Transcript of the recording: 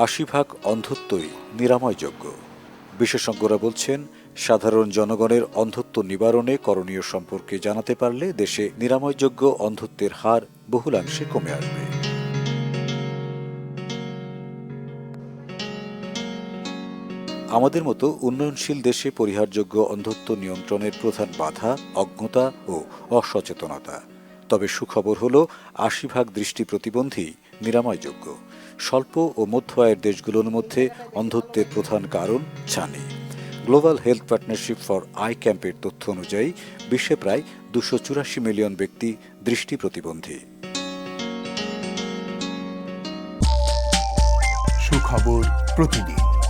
৮০% অন্ধত্বই নিরাময়যোগ্য। বিশেষজ্ঞরা বলছেন, সাধারণ জনগণের অন্ধত্ব নিবারণে করণীয় সম্পর্কে জানাতে পারলে দেশে নিরাময়যোগ্য অন্ধত্বের হার বহুলাংশে কমে আসবে। আমাদের মতো উন্নয়নশীল দেশে পরিহারযোগ্য অন্ধত্ব নিয়ন্ত্রণের প্রধান বাধা অজ্ঞতা ও অসচেতনতা। তবে সুখবর হলো ৮০% দৃষ্টি প্রতিবন্ধী নিরাময়যোগ্য। স্বল্প ও মধ্য আয়ের দেশগুলোর মধ্যে অন্ধত্বের প্রধান কারণ ছানি। Global health partnership for I ক্যাম্পের তথ্য অনুযায়ী বিশ্বে প্রায় ২৮৪ মিলিয়ন ব্যক্তি দৃষ্টি প্রতিবন্ধী। সুখবর প্রতিদিন।